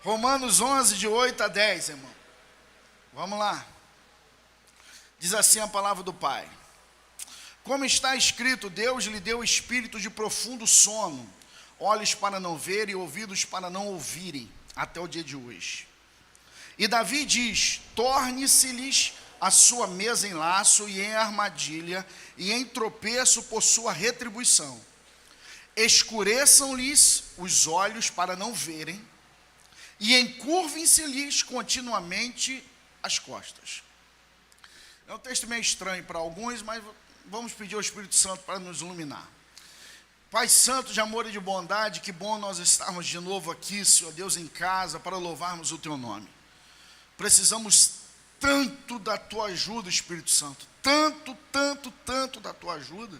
Romanos 11, de 8 a 10, irmão. Vamos lá. Diz assim a palavra do Pai. Como está escrito, Deus lhe deu espírito de profundo sono, olhos para não ver e ouvidos para não ouvirem, até o dia de hoje. E Davi diz, torne-se-lhes a sua mesa em laço e em armadilha, e em tropeço por sua retribuição. Escureçam-lhes os olhos para não verem, e encurvem-se-lhes continuamente as costas. É um texto meio estranho para alguns, mas vamos pedir ao Espírito Santo para nos iluminar. Pai Santo de amor e de bondade, que bom nós estarmos de novo aqui, Senhor Deus, em casa, para louvarmos o Teu nome. Precisamos tanto da Tua ajuda, Espírito Santo, tanto da Tua ajuda,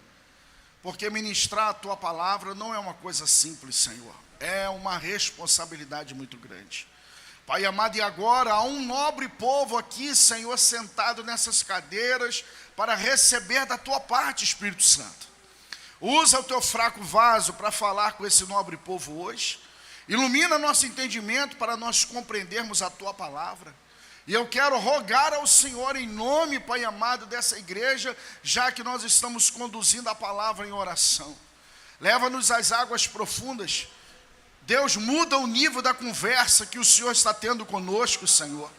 porque ministrar a Tua palavra não é uma coisa simples, Senhor, é uma responsabilidade muito grande. Pai amado, e agora há um nobre povo aqui, Senhor, sentado nessas cadeiras, para receber da Tua parte, Espírito Santo. Usa o Teu fraco vaso para falar com esse nobre povo hoje. Ilumina nosso entendimento para nós compreendermos a Tua palavra. E eu quero rogar ao Senhor em nome, Pai amado, dessa igreja, já que nós estamos conduzindo a palavra em oração. Leva-nos às águas profundas. Deus, muda o nível da conversa que o Senhor está tendo conosco, Senhor.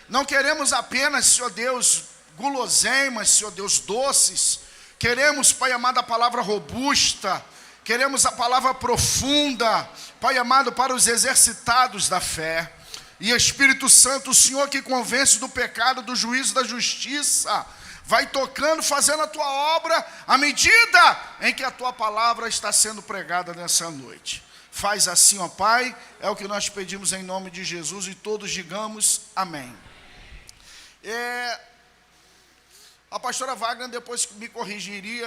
Não queremos apenas, Senhor Deus, guloseimas, Senhor Deus, doces. Queremos, Pai amado, a palavra robusta. Queremos a palavra profunda, Pai amado, para os exercitados da fé. E Espírito Santo, o Senhor que convence do pecado, do juízo, da justiça, vai tocando, fazendo a Tua obra, à medida em que a Tua palavra está sendo pregada nessa noite. Faz assim, ó Pai, é o que nós pedimos em nome de Jesus, e todos digamos amém. A pastora Wagner depois me corrigiria,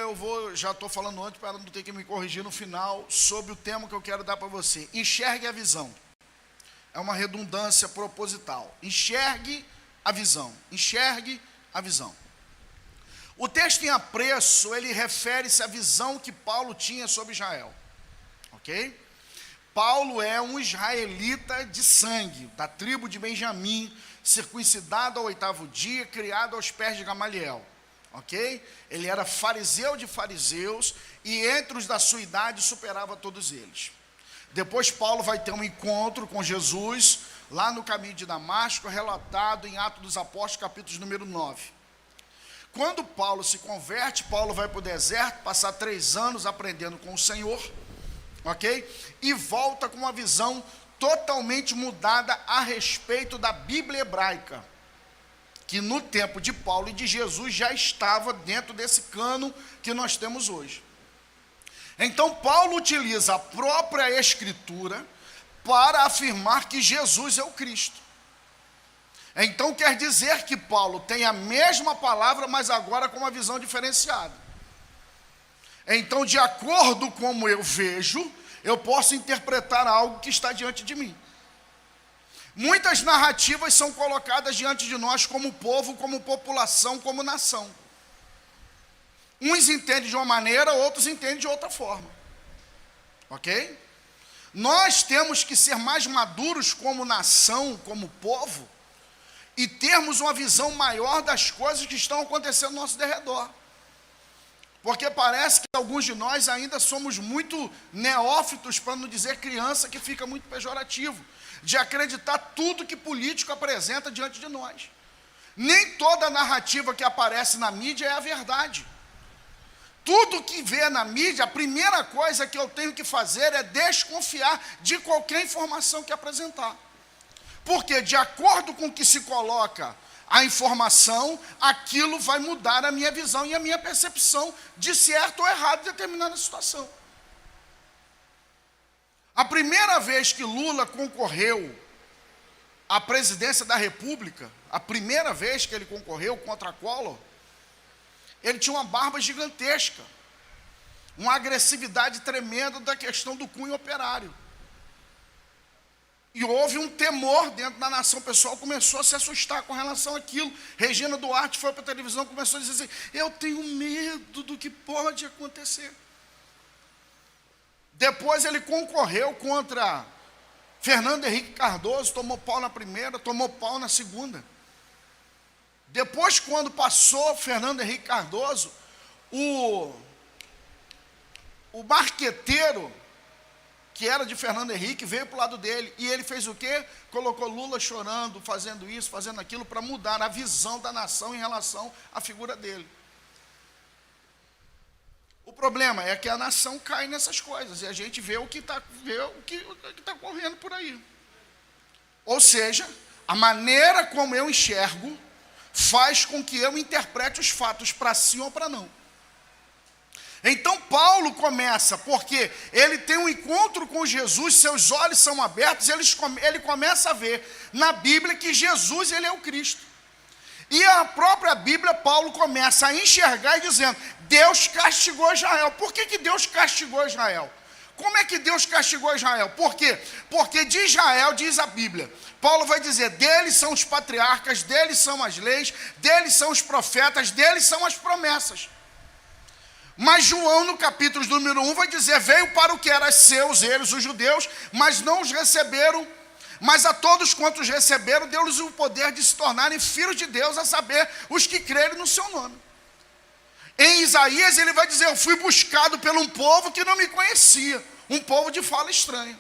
já estou falando antes para ela não ter que me corrigir no final, sobre o tema que eu quero dar para você. Enxergue a visão. É uma redundância proposital. Enxergue a visão. Enxergue a visão. O texto em apreço, ele refere-se à visão que Paulo tinha sobre Israel. Ok? Paulo é um israelita de sangue, da tribo de Benjamim, circuncidado ao 8º dia, criado aos pés de Gamaliel. Ok? Ele era fariseu de fariseus e entre os da sua idade superava todos eles. Depois Paulo vai ter um encontro com Jesus, lá no caminho de Damasco, relatado em Atos dos Apóstolos, capítulo número 9. Quando Paulo se converte, Paulo vai para o deserto, passar 3 anos aprendendo com o Senhor, ok? E volta com uma visão totalmente mudada a respeito da Bíblia hebraica, que no tempo de Paulo e de Jesus já estava dentro desse cânon que nós temos hoje. Então Paulo utiliza a própria Escritura para afirmar que Jesus é o Cristo. Então quer dizer que Paulo tem a mesma palavra, mas agora com uma visão diferenciada. Então, de acordo com como eu vejo, eu posso interpretar algo que está diante de mim. Muitas narrativas são colocadas diante de nós como povo, como população, como nação. Uns entendem de uma maneira, outros entendem de outra forma. Ok? Nós temos que ser mais maduros como nação, como povo, e termos uma visão maior das coisas que estão acontecendo ao nosso derredor. Porque parece que alguns de nós ainda somos muito neófitos, para não dizer criança, que fica muito pejorativo, de acreditar tudo que político apresenta diante de nós. Nem toda narrativa que aparece na mídia é a verdade. Tudo que vê na mídia, a primeira coisa que eu tenho que fazer é desconfiar de qualquer informação que apresentar. Porque de acordo com o que se coloca a informação, aquilo vai mudar a minha visão e a minha percepção de certo ou errado em determinada situação. A primeira vez que Lula concorreu à presidência da República, a primeira vez que ele concorreu contra Collor, ele tinha uma barba gigantesca, uma agressividade tremenda da questão do cunho operário. E houve um temor dentro da nação, o pessoal começou a se assustar com relação àquilo. Regina Duarte foi para a televisão e começou a dizer assim, eu tenho medo do que pode acontecer. Depois ele concorreu contra Fernando Henrique Cardoso tomou pau na primeira, tomou pau na segunda. Depois, quando passou Fernando Henrique Cardoso, o marqueteiro, que era de Fernando Henrique, veio para o lado dele. E ele fez o quê? Colocou Lula chorando, fazendo isso, fazendo aquilo, para mudar a visão da nação em relação à figura dele. O problema é que a nação cai nessas coisas, e a gente vê o que está correndo por aí. Ou seja, a maneira como eu enxergo faz com que eu interprete os fatos para sim ou para não. Então Paulo começa, porque ele tem um encontro com Jesus, seus olhos são abertos, ele começa a ver na Bíblia que Jesus, ele é o Cristo. E a própria Bíblia, Paulo começa a enxergar e dizendo, Deus castigou Israel. Por que Deus castigou Israel? Como é que Deus castigou Israel? Por quê? Porque de Israel, diz a Bíblia, Paulo vai dizer, deles são os patriarcas, deles são as leis, deles são os profetas, deles são as promessas. Mas João, no capítulo número 1, vai dizer, veio para o que era seus, eles, os judeus, mas não os receberam, mas a todos quantos receberam, deu-lhes o poder de se tornarem filhos de Deus, a saber, os que crerem no seu nome. Em Isaías, ele vai dizer, eu fui buscado por um povo que não me conhecia, um povo de fala estranha.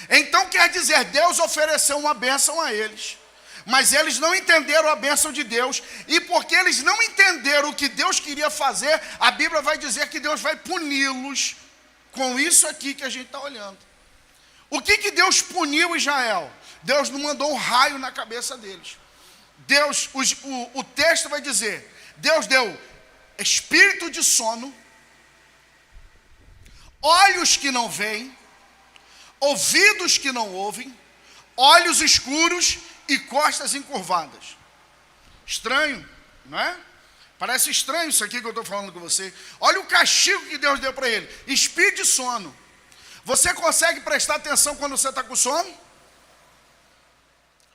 Então, quer dizer, Deus ofereceu uma bênção a eles. Mas eles não entenderam a bênção de Deus, e porque eles não entenderam o que Deus queria fazer, a Bíblia vai dizer que Deus vai puni-los com isso aqui que a gente está olhando. O que Deus puniu Israel? Deus não mandou um raio na cabeça deles. Deus, o texto vai dizer, Deus deu espírito de sono, olhos que não veem, ouvidos que não ouvem, olhos escuros e costas encurvadas. Estranho, não é? Parece estranho isso aqui que eu estou falando com você. Olha o castigo que Deus deu para ele. Espírito de sono. Você consegue prestar atenção quando você está com sono?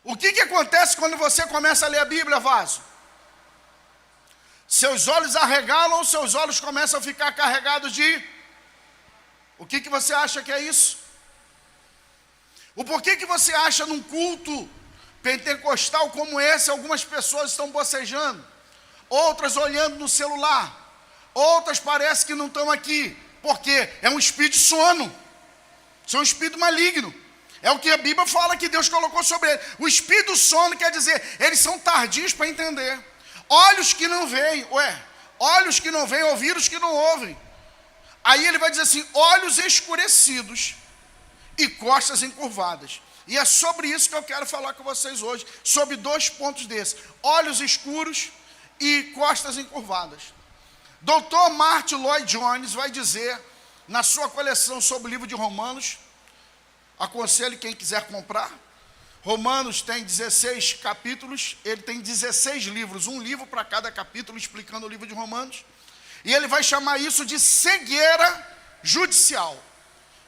O que acontece quando você começa a ler a Bíblia, vaso? Seus olhos arregalam, seus olhos começam a ficar carregados de... O que você acha que é isso? O porquê que você acha num culto pentecostal como esse, algumas pessoas estão bocejando, outras olhando no celular, outras parece que não estão aqui, porque é um espírito de sono, isso é um espírito maligno, é o que a Bíblia fala que Deus colocou sobre ele. O espírito do sono quer dizer, eles são tardios para entender, olhos que não veem, olhos que não veem, ouvidos que não ouvem. Aí ele vai dizer assim, olhos escurecidos e costas encurvadas. E é sobre isso que eu quero falar com vocês hoje, sobre 2 pontos desses, olhos escuros e costas encurvadas. Dr. Martin Lloyd Jones vai dizer, na sua coleção sobre o livro de Romanos, aconselho quem quiser comprar, Romanos tem 16 capítulos, ele tem 16 livros, um livro para cada capítulo, explicando o livro de Romanos, e ele vai chamar isso de cegueira judicial.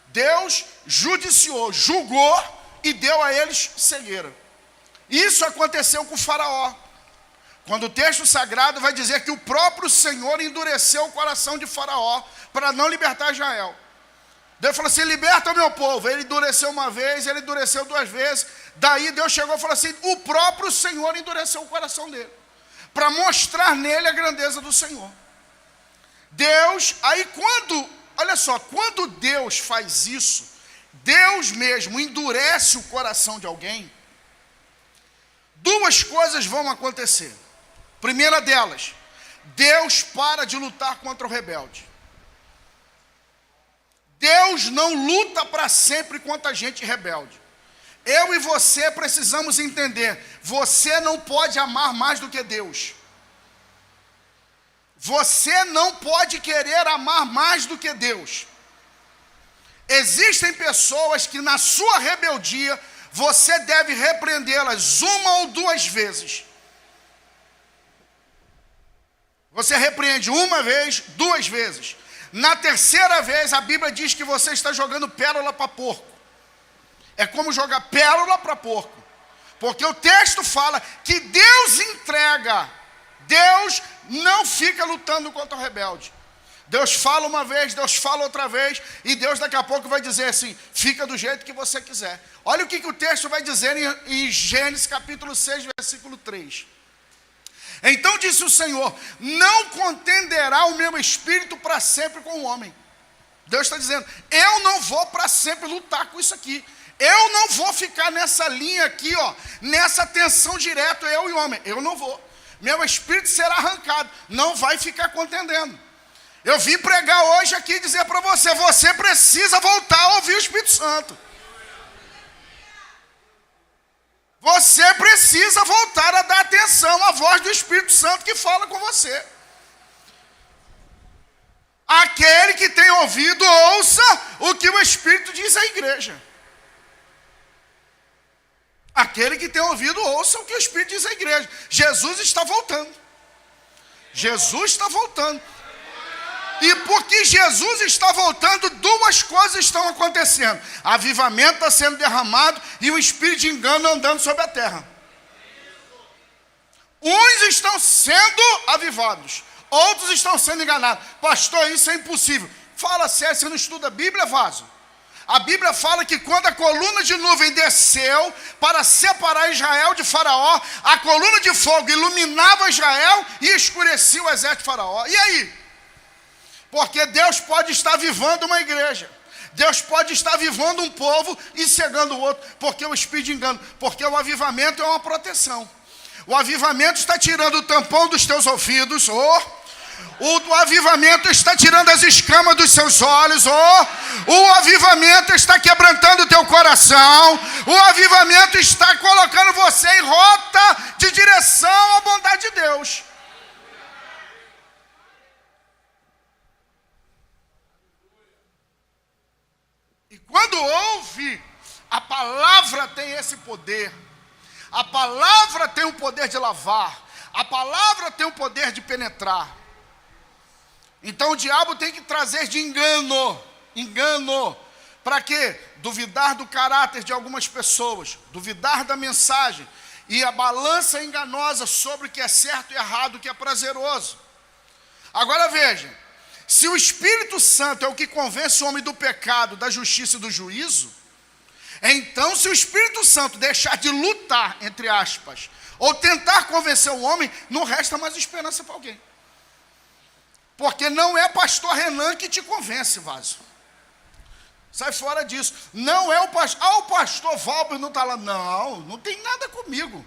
Deus judiciou, julgou, e deu a eles cegueira. Isso aconteceu com o faraó, quando o texto sagrado vai dizer que o próprio Senhor endureceu o coração de faraó, para não libertar Israel. Deus falou assim, liberta o meu povo. Ele endureceu uma vez, ele endureceu 2 vezes, daí Deus chegou e falou assim, o próprio Senhor endureceu o coração dele, para mostrar nele a grandeza do Senhor. Deus, aí olha só, quando Deus faz isso, Deus mesmo endurece o coração de alguém, 2 coisas vão acontecer. Primeira delas, Deus para de lutar contra o rebelde. Deus não luta para sempre contra a gente rebelde. Eu e você precisamos entender, você não pode amar mais do que Deus. Você não pode querer amar mais do que Deus. Existem pessoas que na sua rebeldia, você deve repreendê-las 1 ou 2 vezes. Você repreende 1 vez, 2 vezes. Na 3ª vez, a Bíblia diz que você está jogando pérola para porco. É como jogar pérola para porco. Porque o texto fala que Deus entrega. Deus não fica lutando contra o rebelde. Deus fala uma vez, Deus fala outra vez, e Deus daqui a pouco vai dizer assim, fica do jeito que você quiser. Olha o que o texto vai dizer em Gênesis capítulo 6, versículo 3. Então disse o Senhor, não contenderá o meu espírito para sempre com o homem. Deus está dizendo, eu não vou para sempre lutar com isso aqui. Eu não vou ficar nessa linha aqui, ó, nessa tensão direta, eu e o homem. Eu não vou. Meu espírito será arrancado, não vai ficar contendendo. Eu vim pregar hoje aqui e dizer para você, você precisa voltar a ouvir o Espírito Santo. Você precisa voltar a dar atenção à voz do Espírito Santo que fala com você. Aquele que tem ouvido, ouça o que o Espírito diz à igreja. Aquele que tem ouvido, ouça o que o Espírito diz à igreja. Jesus está voltando. Jesus está voltando. E porque Jesus está voltando, duas coisas estão acontecendo. Avivamento está sendo derramado e o espírito de engano andando sobre a terra. Uns estão sendo avivados, outros estão sendo enganados. Pastor, isso é impossível. Fala sério, você não estuda a Bíblia, vaso? A Bíblia fala que quando a coluna de nuvem desceu para separar Israel de Faraó, a coluna de fogo iluminava Israel e escurecia o exército de Faraó. E aí? Porque Deus pode estar avivando uma igreja. Deus pode estar avivando um povo e cegando o outro. Porque o espírito de engano. Porque o avivamento é uma proteção. O avivamento está tirando o tampão dos teus ouvidos. O avivamento está tirando as escamas dos seus olhos. O avivamento está quebrantando o teu coração. O avivamento está colocando você em rota de direção à bondade de Deus. Quando ouve, a palavra tem esse poder. A palavra tem o poder de lavar. A palavra tem o poder de penetrar. Então o diabo tem que trazer de engano. Engano. Para quê? Duvidar do caráter de algumas pessoas. Duvidar da mensagem. E a balança enganosa sobre o que é certo e errado, o que é prazeroso. Agora veja. Se o Espírito Santo é o que convence o homem do pecado, da justiça e do juízo, então se o Espírito Santo deixar de lutar, entre aspas, ou tentar convencer o homem, não resta mais esperança para alguém. Porque não é pastor Renan que te convence, vaso. Sai fora disso. Não é o pastor, o pastor Valber não está lá. Não, não tem nada comigo.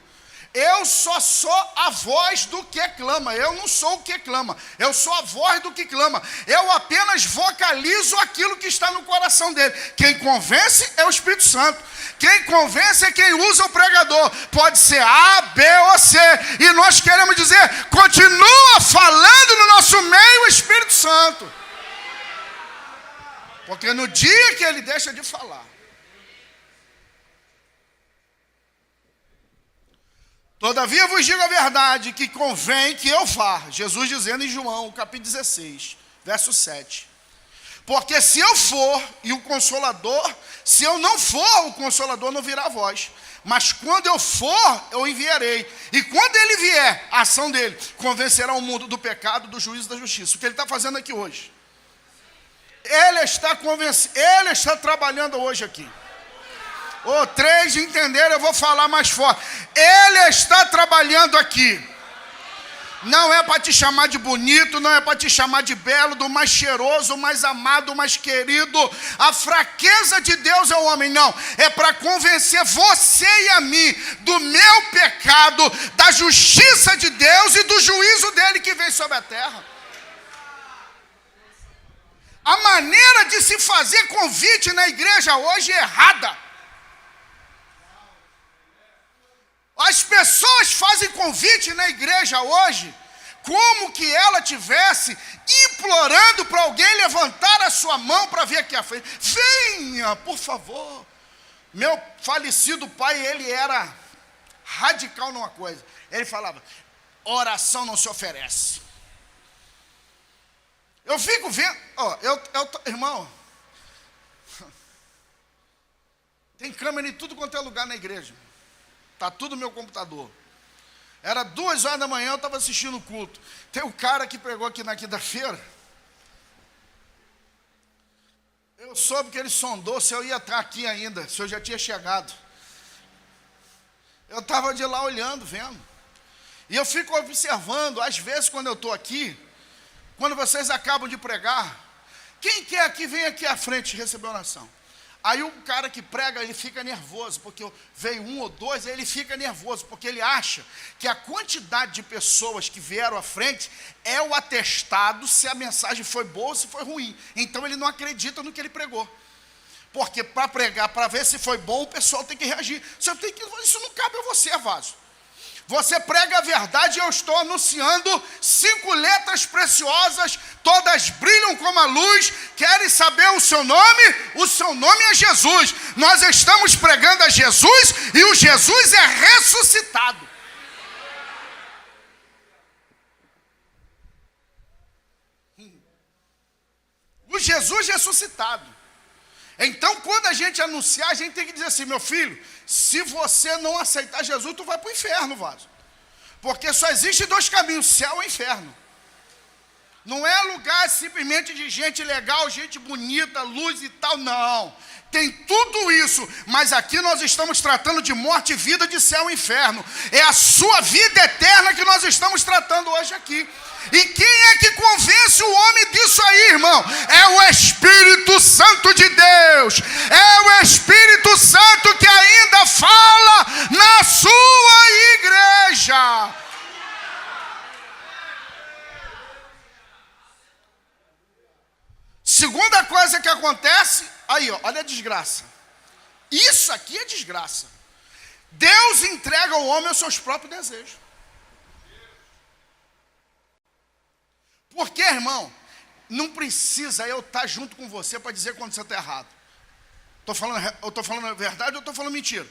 Eu só sou a voz do que clama. Eu não sou o que clama. Eu sou a voz do que clama. Eu apenas vocalizo aquilo que está no coração dele. Quem convence é o Espírito Santo. Quem convence é quem usa o pregador. Pode ser A, B ou C. E nós queremos dizer, continua falando no nosso meio o Espírito Santo. Porque no dia que ele deixa de falar, todavia vos digo a verdade, que convém que eu vá. Jesus dizendo em João, capítulo 16, verso 7. Porque se eu for, e o Consolador, se eu não for, o Consolador não virá a vós. Mas quando eu for, eu enviarei. E quando ele vier, a ação dele convencerá o mundo do pecado, do juízo e da justiça. O que ele está fazendo aqui hoje? Ele está trabalhando hoje aqui. Três de entender, eu vou falar mais forte. Ele está trabalhando aqui. Não é para te chamar de bonito, não é para te chamar de belo, do mais cheiroso, mais amado, mais querido. A fraqueza de Deus é o homem, não. É para convencer você e a mim do meu pecado, da justiça de Deus e do juízo dele que vem sobre a terra. A maneira de se fazer convite na igreja hoje é errada. As pessoas fazem convite na igreja hoje como que ela tivesse implorando para alguém levantar a sua mão para vir aqui à frente. Venha, por favor. Meu falecido pai, ele era radical numa coisa. Ele falava, oração não se oferece. Eu fico vendo, irmão, tem câmera em tudo quanto é lugar na igreja. Está tudo no meu computador. Era 2 horas da manhã, eu estava assistindo o culto. Tem um cara que pregou aqui na quinta-feira. Eu soube que ele sondou se eu ia estar aqui ainda, se eu já tinha chegado. Eu estava de lá olhando, vendo. E eu fico observando, às vezes quando eu estou aqui, quando vocês acabam de pregar, quem quer aqui, vem aqui à frente receber oração. Aí o cara que prega, ele fica nervoso, porque veio um ou dois, aí ele fica nervoso, porque ele acha que a quantidade de pessoas que vieram à frente é o atestado se a mensagem foi boa ou se foi ruim. Então ele não acredita no que ele pregou. Porque para pregar, para ver se foi bom, o pessoal tem que reagir. Isso não cabe a você, Vaso. Você prega a verdade e eu estou anunciando 5 letras preciosas, todas brilham como a luz. Querem saber o seu nome? O seu nome é Jesus. Nós estamos pregando a Jesus e o Jesus é ressuscitado. O Jesus ressuscitado. Então, quando a gente anunciar, a gente tem que dizer assim: meu filho, se você não aceitar Jesus, tu vai para o inferno, Vaso. Porque só existe 2 caminhos, céu ou inferno. Não é lugar simplesmente de gente legal, gente bonita, luz e tal, não. Tem tudo isso, mas aqui nós estamos tratando de morte e vida, de céu e inferno. É a sua vida eterna que nós estamos tratando hoje aqui. E quem é que convence o homem disso aí, irmão? É o Espírito Santo de Deus. É o Espírito Santo que ainda fala na sua igreja. Segunda coisa que acontece, aí, ó, olha a desgraça. Isso aqui é desgraça. Deus entrega ao homem os seus próprios desejos. Porque, irmão, não precisa eu estar junto com você para dizer quando você está errado. Eu estou falando a verdade ou estou falando mentira?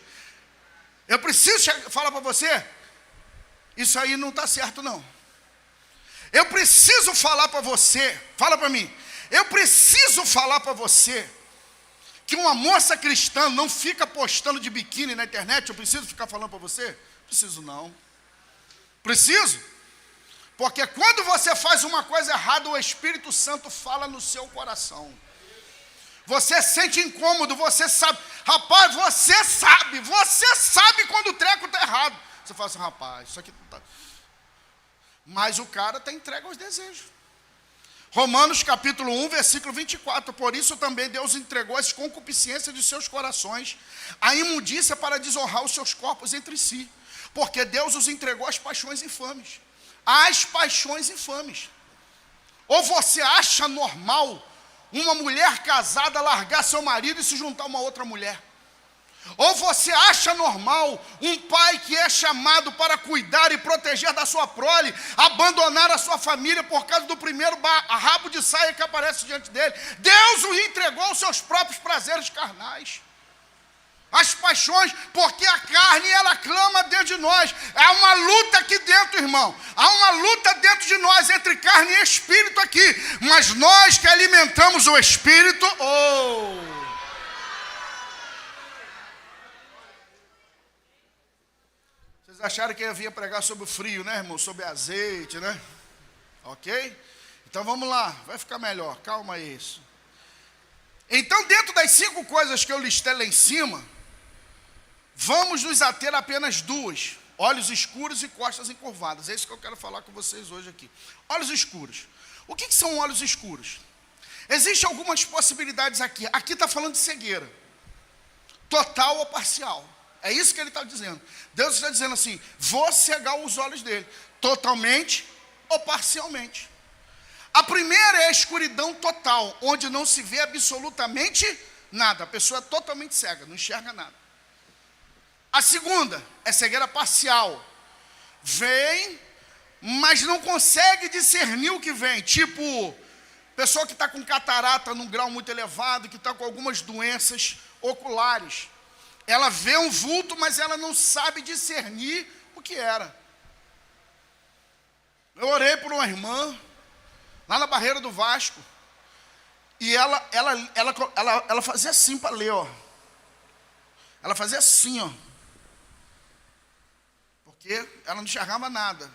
Eu preciso falar para você, isso aí não está certo não. Eu preciso falar para você, fala para mim. Eu preciso falar para você que uma moça cristã não fica postando de biquíni na internet. Eu preciso ficar falando para você? Preciso não. Preciso? Porque quando você faz uma coisa errada, o Espírito Santo fala no seu coração. Você sente incômodo, você sabe. Rapaz, você sabe quando o treco está errado. Você fala assim: rapaz, isso aqui não está. Mas o cara está entregue aos desejos. Romanos capítulo 1, versículo 24. Por isso também Deus entregou as concupiscências de seus corações, a imundícia para desonrar os seus corpos entre si. Porque Deus os entregou às paixões infames. Às paixões infames. Ou você acha normal uma mulher casada largar seu marido e se juntar a uma outra mulher? Ou você acha normal um pai que é chamado para cuidar e proteger da sua prole, abandonar a sua família por causa do primeiro rabo de saia que aparece diante dele? Deus o entregou aos seus próprios prazeres carnais. As paixões, porque a carne, ela clama dentro de nós. Há uma luta aqui dentro, irmão. Há uma luta dentro de nós, entre carne e espírito aqui. Mas nós que alimentamos o espírito, Vocês acharam que eu ia pregar sobre o frio, né, irmão? Sobre azeite, né? Ok? Então vamos lá, vai ficar melhor. Calma aí isso. Então, dentro das 5 coisas que eu listei lá em cima, vamos nos ater a apenas 2. Olhos escuros e costas encurvadas. É isso que eu quero falar com vocês hoje aqui. Olhos escuros. O que são olhos escuros? Existem algumas possibilidades aqui. Aqui está falando de cegueira. Total ou parcial. É isso que ele está dizendo. Deus está dizendo assim: vou cegar os olhos dele. Totalmente ou parcialmente. A primeira é a escuridão total, onde não se vê absolutamente nada. A pessoa é totalmente cega, não enxerga nada. A segunda é cegueira parcial. Vem, mas não consegue discernir o que vem. Tipo, pessoa que está com catarata num grau muito elevado, que está com algumas doenças oculares. Ela vê um vulto, mas ela não sabe discernir o que era. Eu orei por uma irmã, lá na Barreira do Vasco, e ela fazia assim para ler, ó. Ela fazia assim, ó. Porque ela não enxergava nada.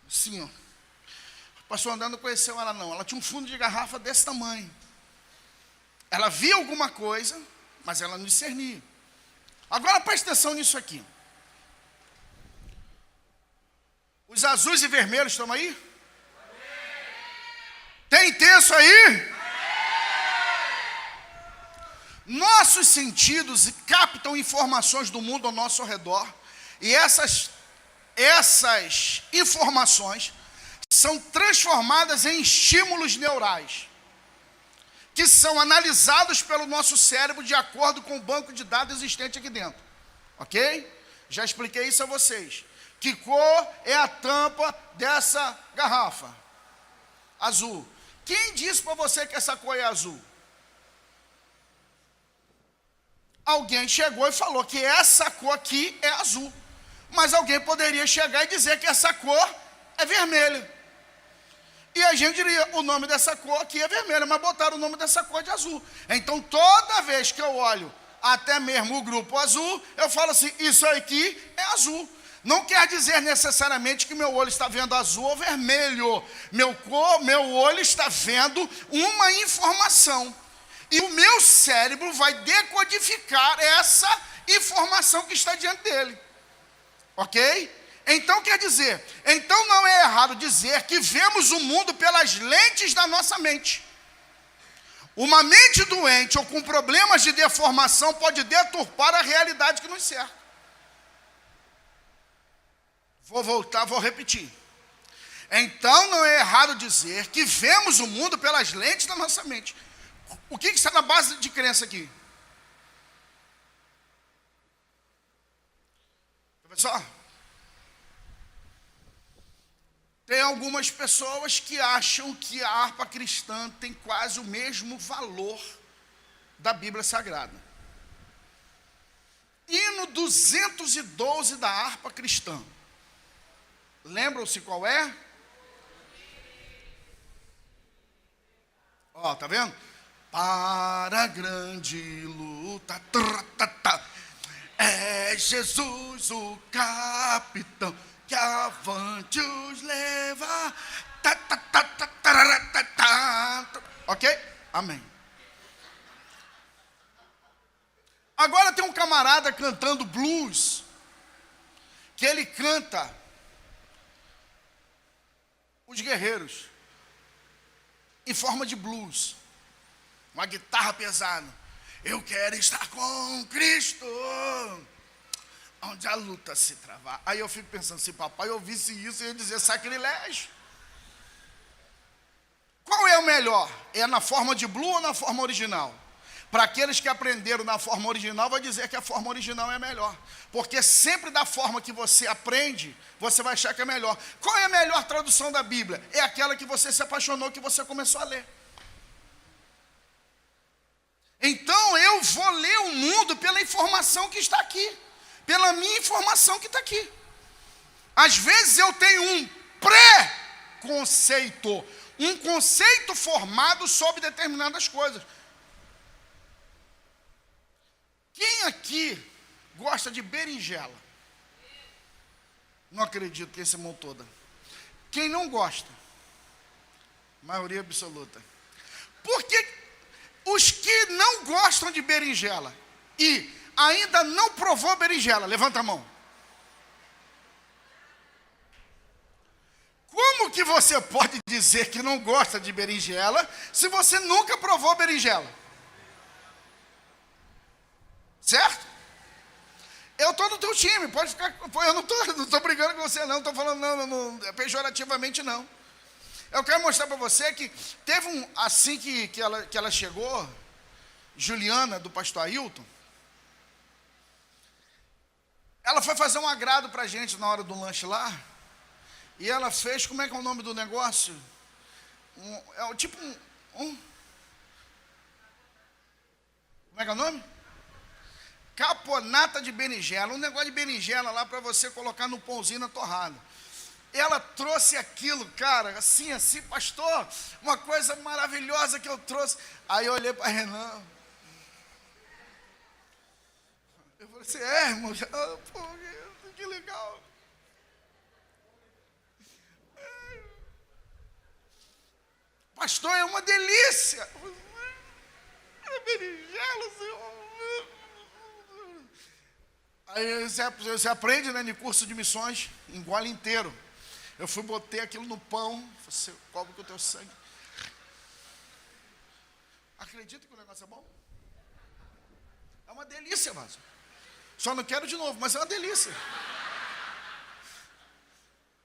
Assim, ó. O pastor andando não conheceu ela não. Ela tinha um fundo de garrafa desse tamanho. Ela via alguma coisa, mas ela não discernia. Agora preste atenção nisso aqui. Os azuis e vermelhos estão aí? Tem texto aí? Nossos sentidos captam informações do mundo ao nosso redor, e essas informações são transformadas em estímulos neurais, que são analisados pelo nosso cérebro de acordo com o banco de dados existente aqui dentro. Ok? Já expliquei isso a vocês. Que cor é a tampa dessa garrafa? Azul. Quem disse para você que essa cor é azul? Alguém chegou e falou que essa cor aqui é azul. Mas alguém poderia chegar e dizer que essa cor é vermelha. E a gente diria, o nome dessa cor aqui é vermelha, mas botaram o nome dessa cor de azul. Então, toda vez que eu olho até mesmo o grupo azul, eu falo assim, isso aqui é azul. Não quer dizer necessariamente que meu olho está vendo azul ou vermelho. Meu olho está vendo uma informação. E o meu cérebro vai decodificar essa informação que está diante dele. Ok? Então quer dizer, então não é errado dizer que vemos o mundo pelas lentes da nossa mente. Uma mente doente ou com problemas de deformação pode deturpar a realidade que nos cerca. Vou repetir. Então não é errado dizer que vemos o mundo pelas lentes da nossa mente. O que está na base de crença aqui? Pessoal, tem algumas pessoas que acham que a harpa cristã tem quase o mesmo valor da Bíblia Sagrada. Hino 212 da harpa cristã. Lembram-se qual é? Ó, tá vendo? Para a grande luta, é Jesus o capitão, que avante os leva. Ok? Amém. Agora tem um camarada cantando blues, que ele canta os guerreiros em forma de blues, uma guitarra pesada. Eu quero estar com Cristo, onde a luta se travar. Aí eu fico pensando, se papai ouvisse isso, eu ia dizer sacrilégio. Qual é o melhor? É na forma de blue ou na forma original? Para aqueles que aprenderam na forma original, vai dizer que a forma original é melhor. Porque sempre da forma que você aprende, você vai achar que é melhor. Qual é a melhor tradução da Bíblia? É aquela que você se apaixonou, que você começou a ler. Então eu vou ler o mundo pela informação que está aqui, pela minha informação que está aqui. Às vezes eu tenho um pré-conceito, um conceito formado sobre determinadas coisas. Quem aqui gosta de berinjela? Não acredito que esse mão toda. Quem não gosta? Maioria absoluta. Porque os que não gostam de berinjela e ainda não provou berinjela, levanta a mão. Como que você pode dizer que não gosta de berinjela se você nunca provou berinjela? Certo? Eu estou no teu time, pode ficar. Eu não estou brigando com você, não estou falando não, pejorativamente não. Eu quero mostrar para você que teve um, assim que ela chegou, Juliana, do pastor Ailton, ela foi fazer um agrado para a gente na hora do lanche lá, e ela fez, como é que é o nome do negócio? Tipo como é que é o nome? Caponata de berinjela, um negócio de berinjela lá para você colocar no pãozinho na torrada. Ela trouxe aquilo, cara, assim, pastor, uma coisa maravilhosa que eu trouxe. Aí eu olhei para Renan. Eu falei assim, irmão, pô, que legal. Pastor, é uma delícia. Berinjela, Senhor. Aí você aprende, né, no curso de missões, engole inteiro. Eu fui, botei aquilo no pão, você come com o teu sangue. Acredita que o negócio é bom? É uma delícia, Vaso. Só não quero de novo, mas é uma delícia.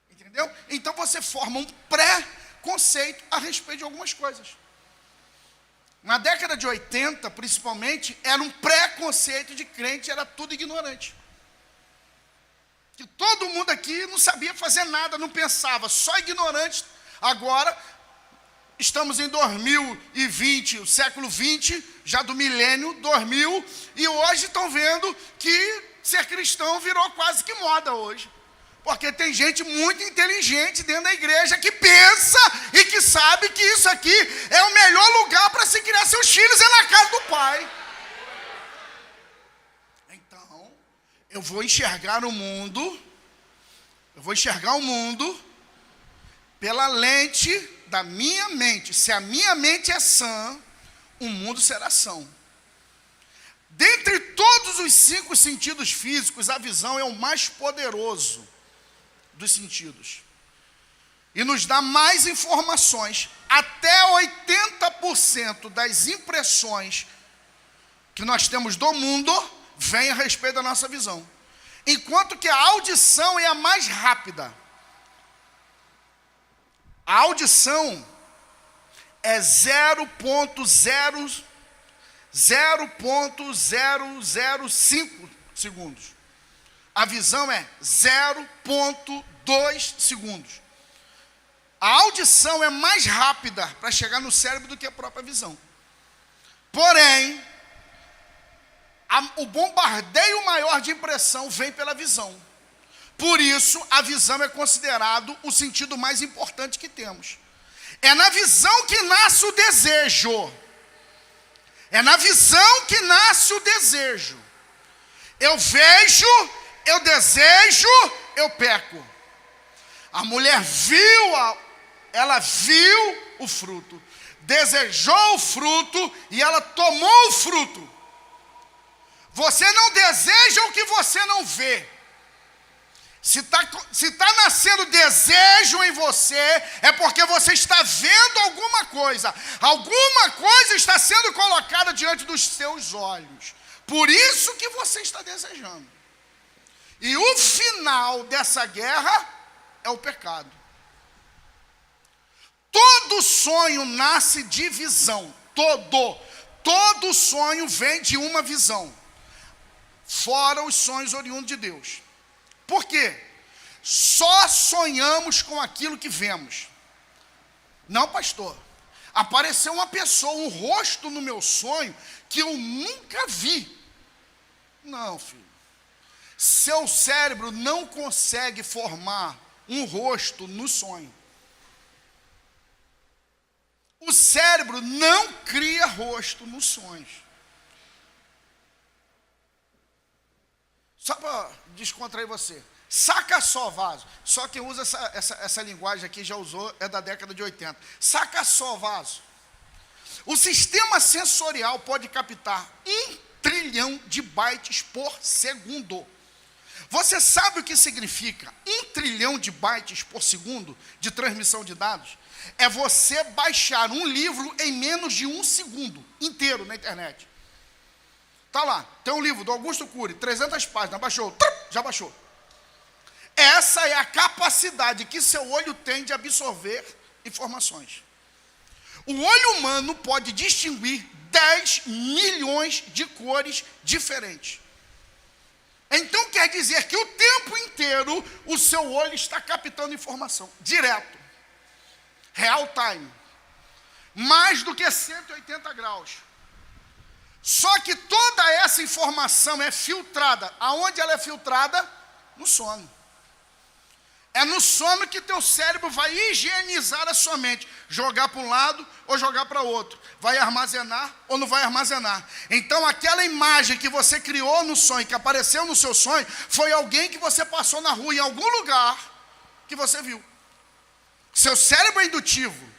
Entendeu? Então você forma um pré-conceito a respeito de algumas coisas. Na década de 80, principalmente, era um preconceito de crente, era tudo ignorante. Que todo mundo aqui não sabia fazer nada, não pensava, só ignorante. Agora, estamos em 2020, o século 20, já do milênio 2000, e hoje estão vendo que ser cristão virou quase que moda hoje. Porque tem gente muito inteligente dentro da igreja que pensa e que sabe que isso aqui é o melhor lugar para se criar seus filhos, é na casa do pai. Então, eu vou enxergar o mundo pela lente da minha mente. Se a minha mente é sã, o mundo será são. Dentre todos os 5 sentidos físicos, a visão é o mais poderoso dos sentidos. E nos dá mais informações. Até 80% das impressões que nós temos do mundo vem a respeito da nossa visão. Enquanto que a audição é a mais rápida. A audição é 0,005 segundos. A visão é 0,2 segundos. A audição é mais rápida para chegar no cérebro do que a própria visão. Porém, o bombardeio maior de impressão vem pela visão. Por isso, a visão é considerado o sentido mais importante que temos. É na visão que nasce o desejo. É na visão que nasce o desejo. Eu vejo, eu desejo, eu peco. A mulher ela viu o fruto, desejou o fruto e ela tomou o fruto. Você não deseja o que você não vê. Se está nascendo desejo em você, é porque você está vendo alguma coisa. Alguma coisa está sendo colocada diante dos seus olhos. Por isso que você está desejando. E o final dessa guerra é o pecado. Todo sonho nasce de visão. Todo sonho vem de uma visão. Fora os sonhos oriundos de Deus. Por quê? Só sonhamos com aquilo que vemos. Não, pastor. Apareceu uma pessoa, um rosto no meu sonho que eu nunca vi. Não, filho. Seu cérebro não consegue formar um rosto no sonho. O cérebro não cria rosto nos sonhos. Só para descontrair você. Saca só, Vaso. Só quem usa essa linguagem aqui já usou, é da década de 80. Saca só, Vaso. O sistema sensorial pode captar 1 trilhão de bytes por segundo. Você sabe o que significa 1 trilhão de bytes por segundo de transmissão de dados? É você baixar um livro em menos de 1 segundo inteiro na internet. Tá lá, tem um livro do Augusto Cury, 300 páginas, baixou, já baixou. Essa é a capacidade que seu olho tem de absorver informações. O olho humano pode distinguir 10 milhões de cores diferentes. Então quer dizer que o tempo inteiro o seu olho está captando informação, direto, real time, mais do que 180 graus. Só que toda essa informação é filtrada. Aonde ela é filtrada? No sono. É no sono que teu cérebro vai higienizar a sua mente. Jogar para um lado ou jogar para outro. Vai armazenar ou não vai armazenar. Então aquela imagem que você criou no sonho, que apareceu no seu sonho, foi alguém que você passou na rua, em algum lugar, que você viu. Seu cérebro é indutivo.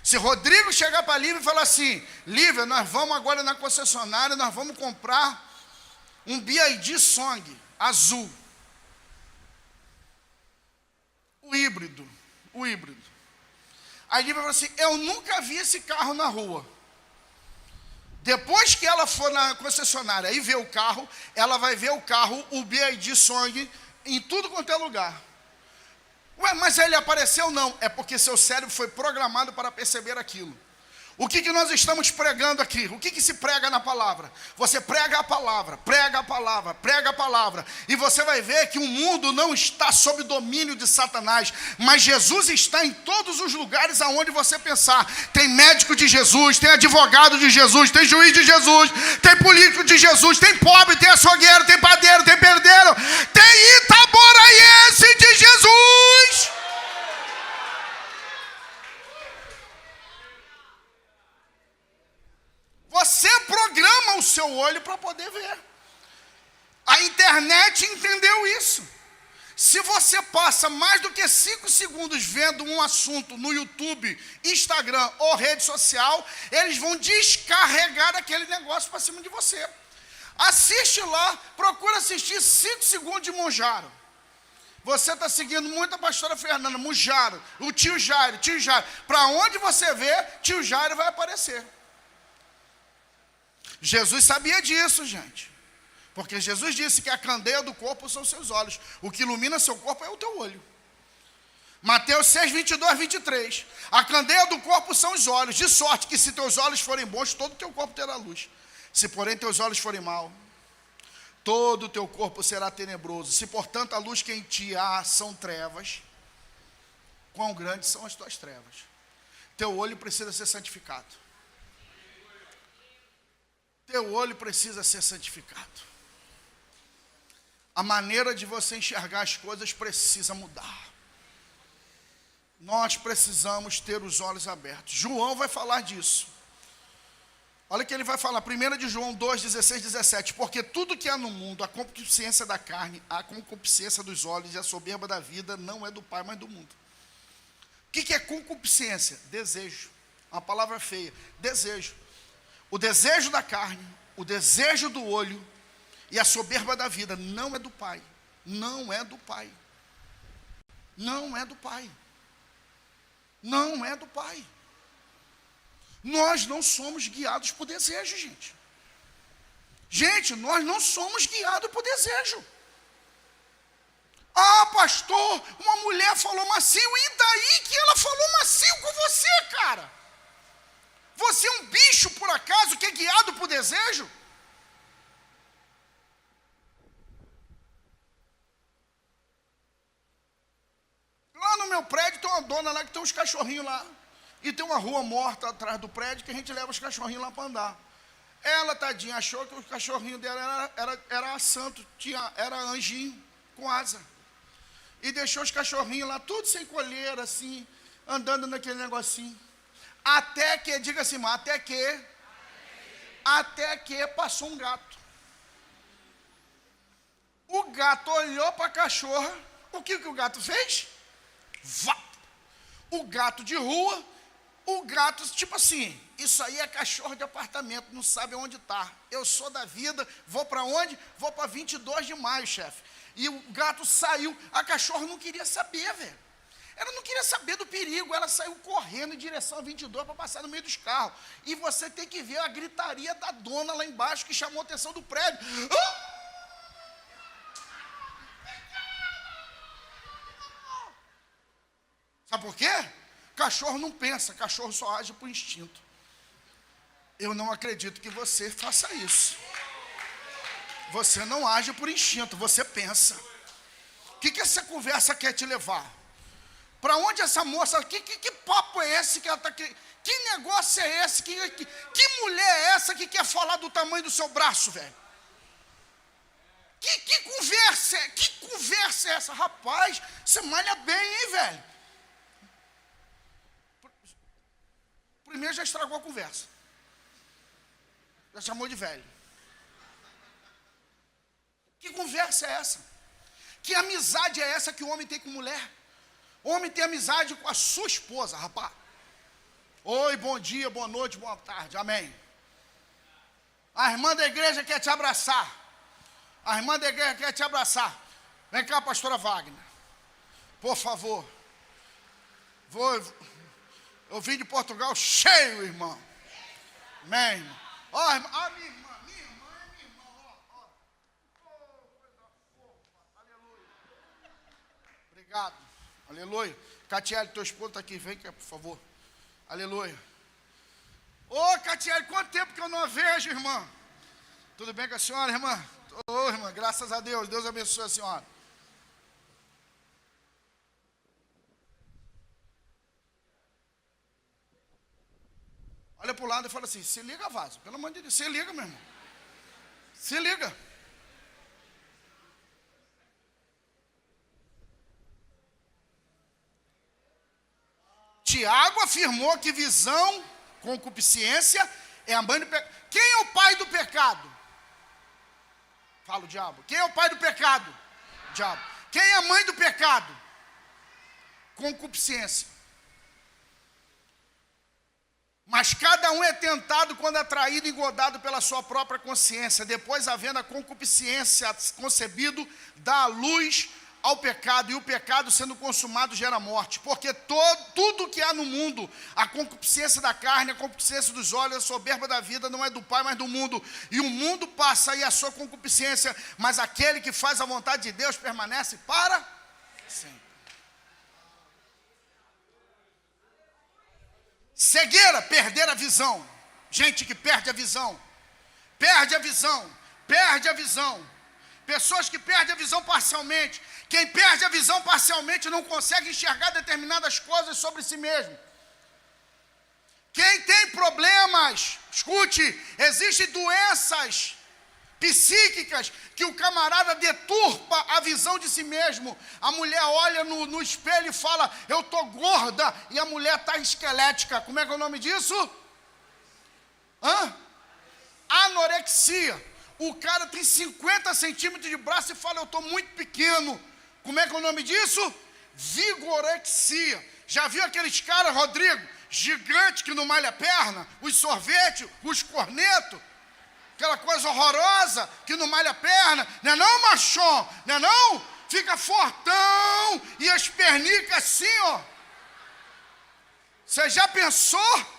Se Rodrigo chegar para Lívia e falar assim, Lívia, nós vamos agora na concessionária, nós vamos comprar um BYD Song azul. O híbrido. Aí Lívia falou assim, eu nunca vi esse carro na rua. Depois que ela for na concessionária e ver o carro, ela vai ver o carro, o BYD Song, em tudo quanto é lugar. Ué, mas ele apareceu? Não. É porque seu cérebro foi programado para perceber aquilo. O que nós estamos pregando aqui? O que se prega na palavra? Você prega a palavra, prega a palavra, prega a palavra. E você vai ver que o mundo não está sob domínio de Satanás. Mas Jesus está em todos os lugares aonde você pensar. Tem médico de Jesus, tem advogado de Jesus, tem juiz de Jesus, tem político de Jesus, tem pobre, tem açougueiro, tem padeiro, tem perdeiro, tem Itaboraiense de Jesus. Você programa o seu olho para poder ver. A internet entendeu isso. Se você passa mais do que 5 segundos vendo um assunto no YouTube, Instagram ou rede social, eles vão descarregar aquele negócio para cima de você. Assiste lá, procura assistir 5 segundos de Mujaro. Você está seguindo muito a pastora Fernanda, Mujaro, o tio Jairo. Para onde você vê, tio Jairo vai aparecer. Jesus sabia disso, gente. Porque Jesus disse que a candeia do corpo são seus olhos. O que ilumina seu corpo é o teu olho. Mateus 6, 22, 23. A candeia do corpo são os olhos. De sorte que se teus olhos forem bons, todo o teu corpo terá luz. Se porém teus olhos forem maus, todo o teu corpo será tenebroso. Se portanto a luz que em ti há são trevas, quão grandes são as tuas trevas. Teu olho precisa ser santificado. Teu olho precisa ser santificado. A maneira de você enxergar as coisas precisa mudar. Nós precisamos ter os olhos abertos. João vai falar disso. Olha o que ele vai falar. 1 de João 2, 16, 17. Porque tudo que há no mundo, a concupiscência da carne, a concupiscência dos olhos e a soberba da vida, não é do Pai, mas do mundo. O que é concupiscência? Desejo. Uma palavra feia. Desejo. O desejo da carne, o desejo do olho e a soberba da vida não é do Pai. Não é do Pai. Não é do Pai. Não é do Pai. Nós não somos guiados por desejo, gente. Gente, nós não somos guiados por desejo. Ah, pastor, uma mulher falou macio, e daí que ela falou macio com você, cara? Você é um bicho, por acaso, que é guiado por desejo? Lá no meu prédio tem uma dona lá que tem uns cachorrinhos lá. E tem uma rua morta atrás do prédio que a gente leva os cachorrinhos lá para andar. Ela, tadinha, achou que o cachorrinho dela era santo, era anjinho com asa. E deixou os cachorrinhos lá, tudo sem colher, assim, andando naquele negocinho. Até que, diga assim, até que passou um gato. O gato olhou para a cachorra, o que o gato fez? Vá! O gato de rua, o gato, tipo assim, isso aí é cachorro de apartamento, não sabe onde está. Eu sou da vida, vou para onde? Vou para 22 de maio, chefe. E o gato saiu, a cachorra não queria saber, velho. Ela não queria saber do perigo, ela saiu correndo em direção a 22 para passar no meio dos carros. E você tem que ver a gritaria da dona lá embaixo que chamou a atenção do prédio. Sabe por quê? Cachorro não pensa, cachorro só age por instinto. Eu não acredito que você faça isso. Você não age por instinto, você pensa. O que essa conversa quer te levar? Para onde essa moça, que papo é esse que ela está aqui? Que negócio é esse? Que mulher é essa que quer falar do tamanho do seu braço, velho? Que conversa é essa? Rapaz, você malha bem, hein, velho? Primeiro já estragou a conversa. Já chamou de velho. Que conversa é essa? Que amizade é essa que o homem tem com mulher? O homem tem amizade com a sua esposa, rapaz. Oi, bom dia, boa noite, boa tarde. Amém. A irmã da igreja quer te abraçar. A irmã da igreja quer te abraçar. Vem cá, pastora Wagner. Por favor. Eu vim de Portugal cheio, irmão. Amém, irmão. Ó, irmã, minha irmã é minha irmã, ó. Coisa fofa, aleluia. Obrigado, aleluia. Catiele, teu esposo está aqui, vem cá, por favor. Aleluia. Ô, Catiele, quanto tempo que eu não a vejo, irmã? Tudo bem com a senhora, irmã? Ô, irmã, graças a Deus, Deus abençoe a senhora. Olha para o lado e fala assim, se liga, vaso, pelo amor de Deus, se liga, meu irmão. Se liga. Tiago afirmou que visão, concupiscência, é a mãe do pecado. Quem é o pai do pecado? Fala o diabo. Quem é o pai do pecado? O diabo. Quem é a mãe do pecado? Concupiscência. Mas cada um é tentado quando atraído e engodado pela sua própria consciência. Depois, havendo a concupiscência concebido, dá a luz ao pecado. E o pecado, sendo consumado, gera morte. Porque tudo que há no mundo, a concupiscência da carne, a concupiscência dos olhos, a soberba da vida, não é do Pai, mas do mundo. E o mundo passa e a sua concupiscência, mas aquele que faz a vontade de Deus permanece para sempre. Cegueira, perder a visão. Gente que perde a visão. Perde a visão. Perde a visão. Pessoas que perdem a visão parcialmente. Quem perde a visão parcialmente não consegue enxergar determinadas coisas sobre si mesmo. Quem tem problemas, escute, existem doenças psíquicas que o camarada deturpa a visão de si mesmo. A mulher olha no espelho e fala, eu estou gorda, e a mulher está esquelética. Como é que é o nome disso? Anorexia. O cara tem 50 centímetros de braço e fala, eu estou muito pequeno. Como é que é o nome disso? Vigorexia. Já viu aqueles caras, Rodrigo, gigante que não malha a perna? Os sorvetes, os cornetos? Aquela coisa horrorosa que não malha a perna, não é não, machão? Não é não? Fica fortão e as pernicas assim, ó. Você já pensou?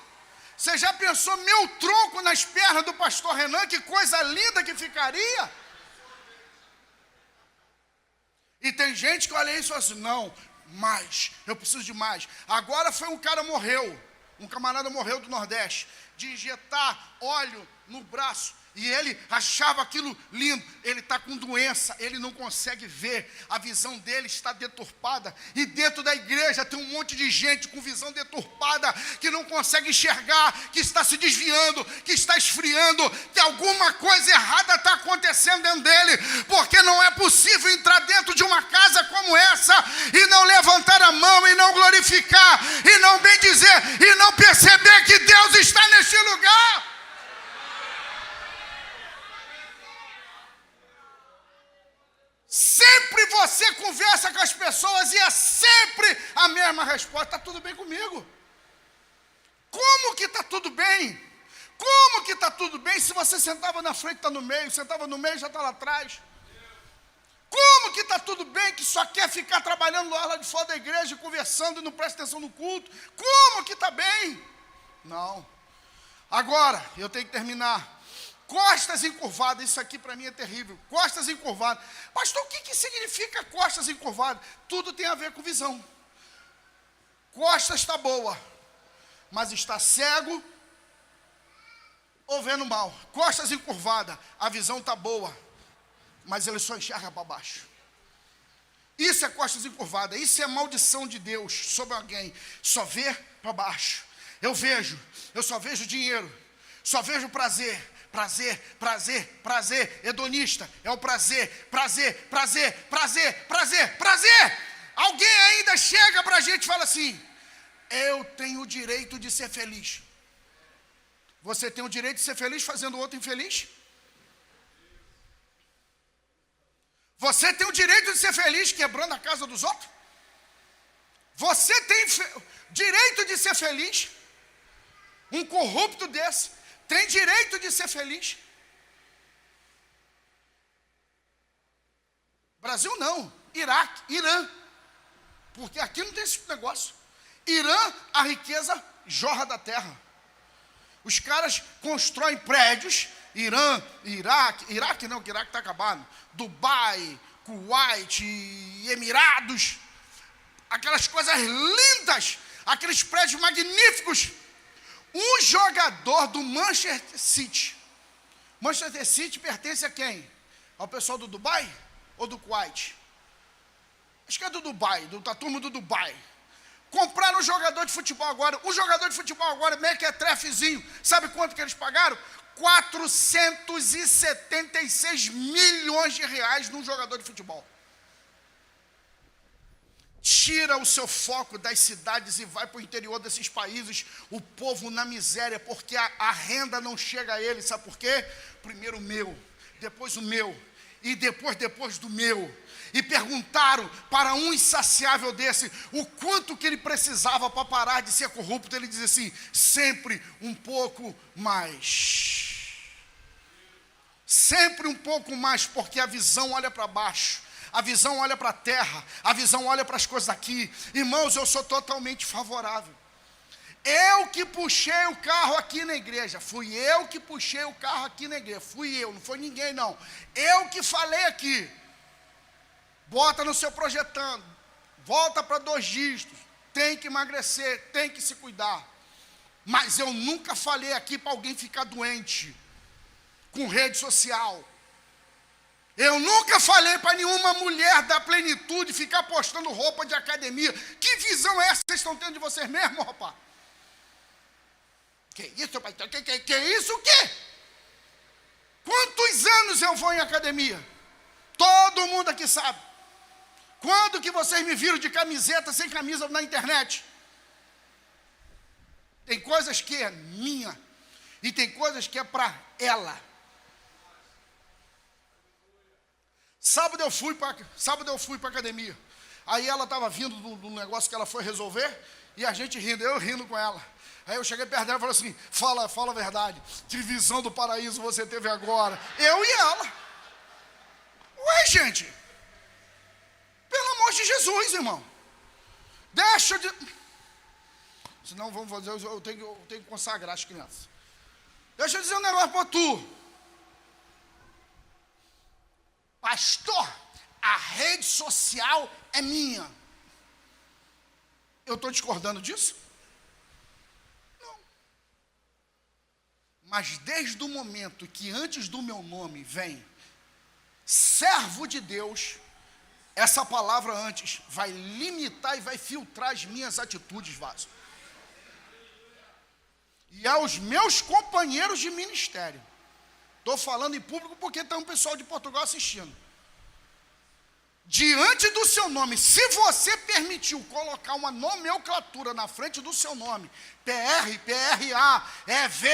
Você já pensou meu tronco nas pernas do pastor Renan? Que coisa linda que ficaria. E tem gente que olha isso e fala assim, não, mais, eu preciso de mais. Agora foi um cara morreu, um camarada morreu do Nordeste, de injetar óleo no braço. E ele achava aquilo lindo. Ele está com doença, ele não consegue ver. A visão dele está deturpada. E dentro da igreja tem um monte de gente com visão deturpada, que não consegue enxergar, que está se desviando, que está esfriando, que alguma coisa errada está acontecendo dentro dele. Porque não é possível entrar dentro de uma casa como essa e não levantar a mão, e não glorificar, e não bendizer, e não perceber que Deus está neste lugar. Sempre você conversa com as pessoas e é sempre a mesma resposta. Está tudo bem comigo? Como que está tudo bem? Como que está tudo bem se você sentava na frente, está no meio, sentava no meio, já está lá atrás? Como que está tudo bem que só quer ficar trabalhando lá de fora da igreja, conversando e não presta atenção no culto? Como que está bem? Não. Agora, eu tenho que terminar. Costas encurvadas, isso aqui para mim é terrível. Costas encurvadas. Pastor, o que significa costas encurvadas? Tudo tem a ver com visão. Costas está boa, mas está cego ou vendo mal. Costas encurvadas, a visão está boa, mas ele só enxerga para baixo. Isso é costas encurvadas, isso é maldição de Deus sobre alguém. Só vê para baixo. Eu só vejo dinheiro, só vejo prazer. Prazer, prazer, prazer, hedonista, é o prazer, prazer, prazer, prazer, prazer, prazer. Alguém ainda chega para a gente e fala assim, eu tenho o direito de ser feliz. Você tem o direito de ser feliz fazendo o outro infeliz? Você tem o direito de ser feliz quebrando a casa dos outros? Você tem direito de ser feliz Um corrupto desse tem direito de ser feliz? Brasil não, Iraque, Irã. Porque aqui não tem esse negócio. Irã, a riqueza jorra da terra. Os caras constroem prédios, Irã, Iraque não, que Iraque está acabado, Dubai, Kuwait, Emirados, aquelas coisas lindas, aqueles prédios magníficos. Um jogador do Manchester City pertence a quem? Ao pessoal do Dubai ou do Kuwait? Acho que é do Dubai, da turma do Dubai. Compraram um jogador de futebol agora. Um jogador de futebol agora, mequetrefezinho. Sabe quanto que eles pagaram? 476 milhões de reais num jogador de futebol. Tira o seu foco das cidades e vai para o interior desses países, o povo na miséria, porque a renda não chega a ele. Sabe por quê? Primeiro o meu, depois o meu, e depois do meu. E perguntaram para um insaciável desse o quanto que ele precisava para parar de ser corrupto. Ele diz assim: sempre um pouco mais. Sempre um pouco mais, porque a visão olha para baixo, a visão olha para a terra, a visão olha para as coisas aqui. Irmãos, eu sou totalmente favorável. Eu que puxei o carro aqui na igreja, fui eu que puxei o carro aqui na igreja, fui eu, não foi ninguém não. Eu que falei aqui. Bota no seu projetando, volta para 2 dígitos, tem que emagrecer, tem que se cuidar. Mas eu nunca falei aqui para alguém ficar doente com rede social. Eu nunca falei para nenhuma mulher da plenitude ficar postando roupa de academia. Que visão é essa que vocês estão tendo de vocês mesmos, rapaz? Que isso, pai? Que isso o quê? Quantos anos eu vou em academia? Todo mundo aqui sabe. Quando que vocês me viram de camiseta, sem camisa na internet? Tem coisas que é minha e tem coisas que é para ela. Sábado eu fui para academia. Aí ela estava vindo do negócio que ela foi resolver e a gente rindo, eu rindo com ela. Aí eu cheguei perto dela e falei assim: fala a verdade, que visão do paraíso você teve agora? Eu e ela. Ué, gente, pelo amor de Jesus, irmão. Deixa de... Senão vamos fazer, eu tenho que consagrar as crianças. Deixa eu dizer um negócio para tu. Pastor, a rede social é minha. Eu estou discordando disso? Não. Mas desde o momento que antes do meu nome vem servo de Deus, essa palavra antes vai limitar e vai filtrar as minhas atitudes, vaso. E aos meus companheiros de ministério. Estou falando em público porque tem um pessoal de Portugal assistindo. Diante do seu nome, se você permitiu colocar uma nomenclatura na frente do seu nome, PR, PRA, EV,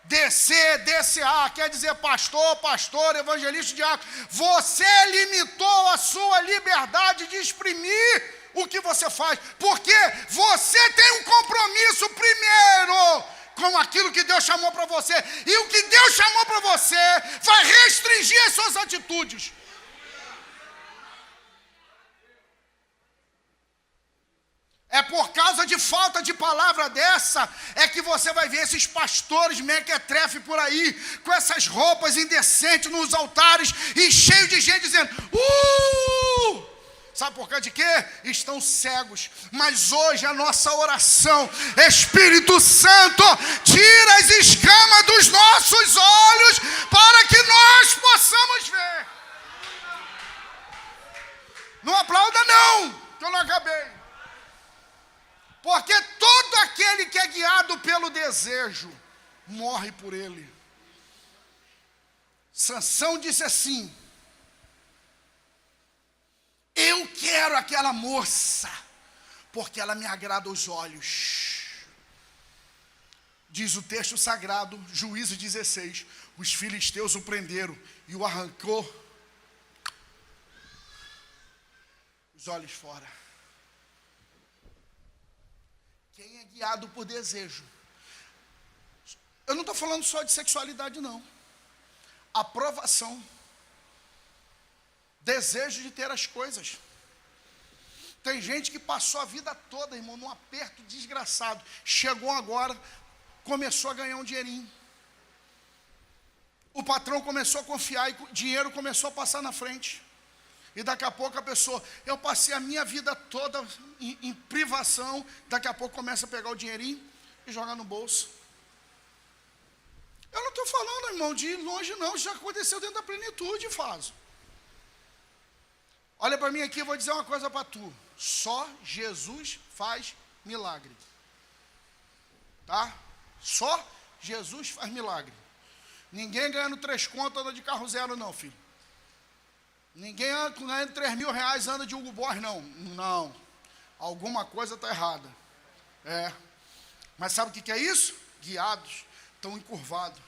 DC, DCA, quer dizer pastor, evangelista, diácono, você limitou a sua liberdade de exprimir o que você faz, porque você tem um compromisso primeiro com aquilo que Deus chamou para você, e o que Deus chamou para você vai restringir as suas atitudes. É por causa de falta de palavra dessa, é que você vai ver esses pastores mequetrefe por aí, com essas roupas indecentes nos altares, e cheio de gente dizendo, Sabe por causa de quê? Estão cegos. Mas hoje a nossa oração, Espírito Santo, tira as escamas dos nossos olhos, para que nós possamos ver. Não aplauda não, que eu não acabei. Porque todo aquele que é guiado pelo desejo, morre por ele. Sansão disse assim: eu quero aquela moça, porque ela me agrada aos olhos. Diz o texto sagrado, Juízes 16, os filisteus o prenderam e o arrancou os olhos fora. Quem é guiado por desejo Eu não estou falando só de sexualidade, não. Aprovação. Desejo de ter as coisas. Tem gente que passou a vida toda, irmão, num aperto desgraçado. Chegou agora, começou a ganhar um dinheirinho. O patrão começou a confiar e o dinheiro começou a passar na frente. E daqui a pouco a pessoa, eu passei a minha vida toda em privação, daqui a pouco começa a pegar o dinheirinho e jogar no bolso. Eu não estou falando, irmão, de ir longe não, já aconteceu dentro da plenitude, Faso. Olha para mim aqui, eu vou dizer uma coisa para tu. Só Jesus faz milagre. Tá? Só Jesus faz milagre. Ninguém ganhando 3 contas anda de carro zero não, filho. Ninguém ganhando 3 mil reais anda de Hugo Boss não. Não. Alguma coisa está errada. Mas sabe o que é isso? Guiados, estão encurvados.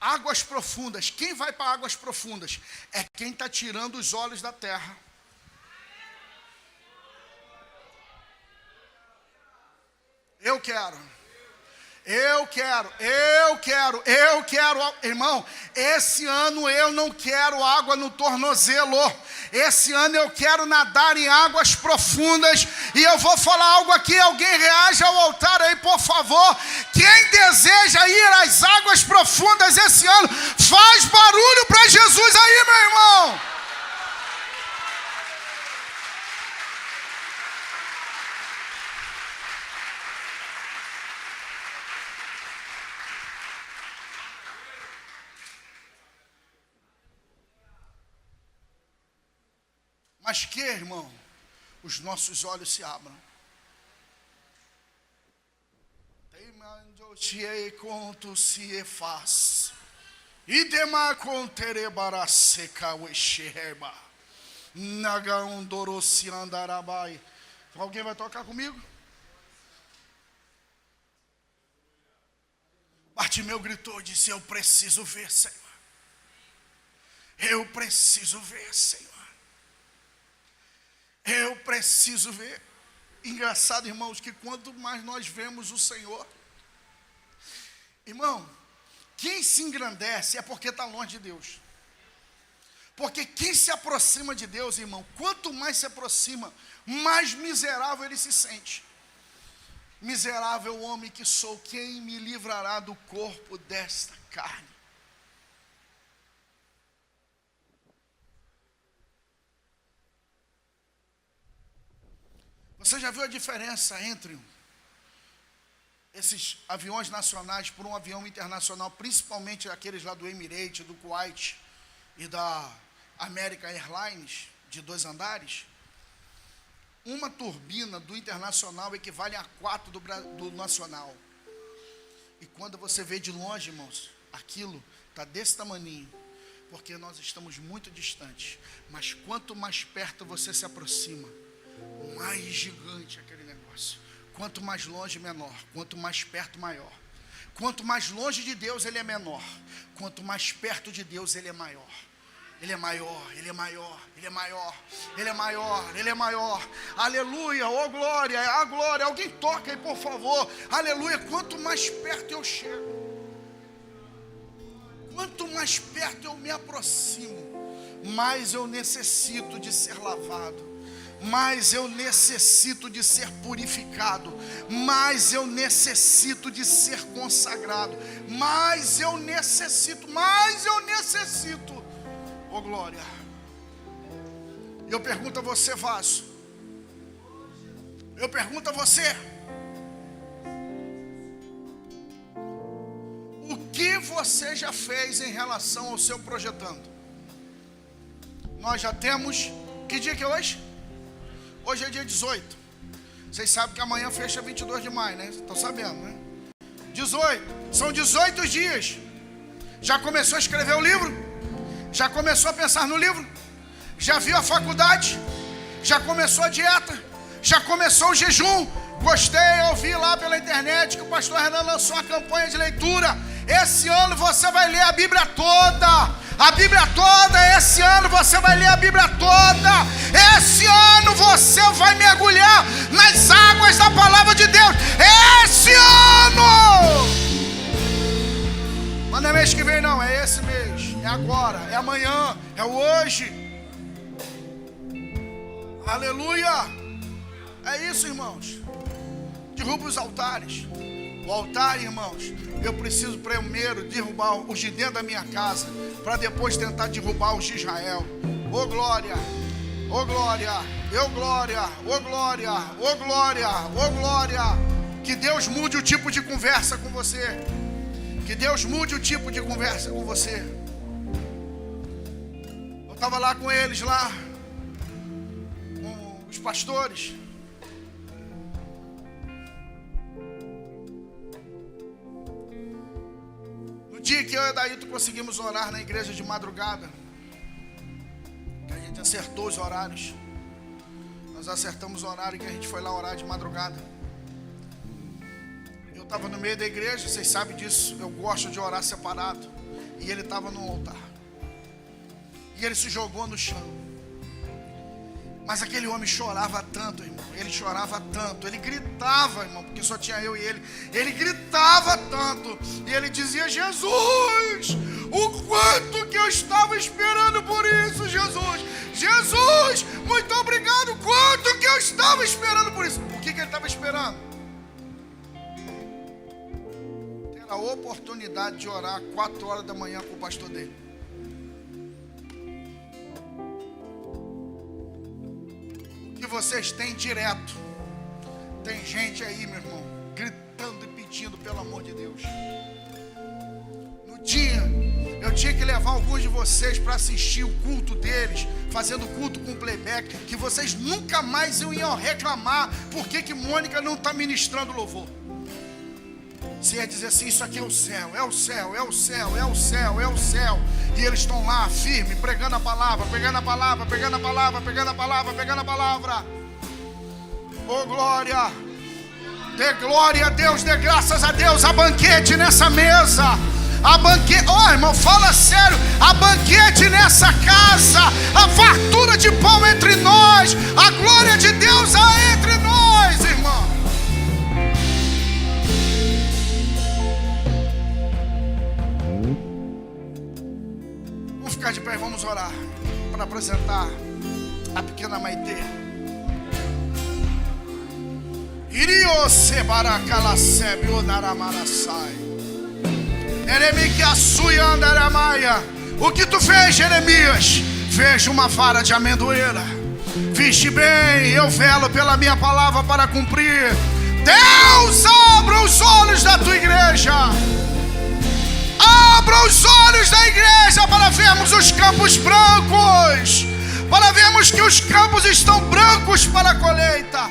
Águas profundas. Quem vai para águas profundas? É quem está tirando os olhos da terra. Eu quero, irmão, esse ano eu não quero água no tornozelo, esse ano eu quero nadar em águas profundas, e eu vou falar algo aqui, alguém reaja ao altar aí, por favor. Quem deseja ir às águas profundas esse ano, faz barulho para Jesus aí, meu irmão. Mas que, irmão, os nossos olhos se abram. Alguém vai tocar comigo? Bartimeu gritou e disse: eu preciso ver, Senhor. Eu preciso ver, Senhor. Eu preciso ver. Engraçado, irmãos, que quanto mais nós vemos o Senhor, irmão, quem se engrandece é porque está longe de Deus. Porque quem se aproxima de Deus, irmão, quanto mais se aproxima, mais miserável ele se sente. Miserável homem que sou, quem me livrará do corpo desta carne? Você já viu a diferença entre esses aviões nacionais por um avião internacional, principalmente aqueles lá do Emirates, do Kuwait e da American Airlines, de 2 andares? Uma turbina do internacional equivale a 4 do nacional. E quando você vê de longe, irmãos, aquilo está desse tamaninho, porque nós estamos muito distantes. Mas quanto mais perto você se aproxima, mais gigante aquele negócio. Quanto mais longe, menor. Quanto mais perto, maior. Quanto mais longe de Deus, ele é menor. Quanto mais perto de Deus, ele é maior. Ele é maior, ele é maior, ele é maior, ele é maior, ele é maior. Aleluia, oh glória, a glória. Alguém toca aí, por favor. Aleluia, quanto mais perto eu chego, quanto mais perto eu me aproximo, mais eu necessito de ser lavado, mais eu necessito de ser purificado, mais eu necessito de ser consagrado, mais eu necessito, oh glória. Eu pergunto a você, vaso, eu pergunto a você, o que você já fez em relação ao seu projetando? Nós já temos, que dia que é hoje? Hoje é dia 18. Vocês sabem que amanhã fecha 22 de maio, né? Estão sabendo, né? 18. São 18 dias. Já começou a escrever o livro? Já começou a pensar no livro? Já viu a faculdade? Já começou a dieta? Já começou o jejum? Gostei, eu vi lá pela internet que o pastor Renan lançou uma campanha de leitura. Esse ano você vai ler a Bíblia toda. A Bíblia toda, esse ano você vai ler a Bíblia toda. Esse ano você vai mergulhar nas águas da palavra de Deus. Esse ano! Mas não é mês que vem não, é esse mês, é agora, é amanhã, é hoje. Aleluia. É isso, irmãos. Derruba os altares. O altar, irmãos, eu preciso primeiro derrubar os de dentro da minha casa, para depois tentar derrubar os de Israel. Ô glória, ô glória, ô glória, ô glória, ô glória, ô glória. Que Deus mude o tipo de conversa com você. Que Deus mude o tipo de conversa com você. Eu estava lá com eles, lá com os pastores. No dia que eu e Daíto conseguimos orar na igreja de madrugada, que a gente acertou os horários. Nós acertamos o horário que a gente foi lá orar de madrugada. Eu estava no meio da igreja, vocês sabem disso, eu gosto de orar separado. E ele estava no altar. E ele se jogou no chão. Mas aquele homem chorava tanto, irmão. Ele chorava tanto. Ele gritava, irmão, porque só tinha eu e ele. Ele gritava tanto. E ele dizia: Jesus, o quanto que eu estava esperando por isso, Jesus. Jesus, muito obrigado. Quanto que eu estava esperando por isso. O que ele estava esperando? Ter a oportunidade de orar 4 horas da manhã com o pastor dele. Que vocês têm direto. Tem gente aí, meu irmão, gritando e pedindo pelo amor de Deus. No dia, eu tinha que levar alguns de vocês para assistir o culto deles, fazendo culto com playback, que vocês nunca mais iam reclamar porque que Mônica não está ministrando louvor. Você ia dizer assim: isso aqui é o céu, é o céu, é o céu, é o céu, é o céu. E eles estão lá, firme, pregando a palavra, pregando a palavra, pregando a palavra, pregando a palavra, pregando a palavra. Oh glória! Dê glória a Deus, dê graças a Deus. Há banquete nessa mesa. Há banquete, oh irmão, fala sério. Há banquete nessa casa. A fartura de pão entre nós. A glória de Deus há entre nós, irmão. Ficar de pé, vamos orar para apresentar a pequena Maitê. Iriose baracalacebe onaramarasai. Eremiquiaçui andaramaia. O que tu fez, Jeremias? Veja uma vara de amendoeira. Viste bem, eu velo pela minha palavra para cumprir. Deus, abra os olhos da tua igreja. Abra os olhos da igreja para vermos os campos brancos, para vermos que os campos estão brancos para a colheita.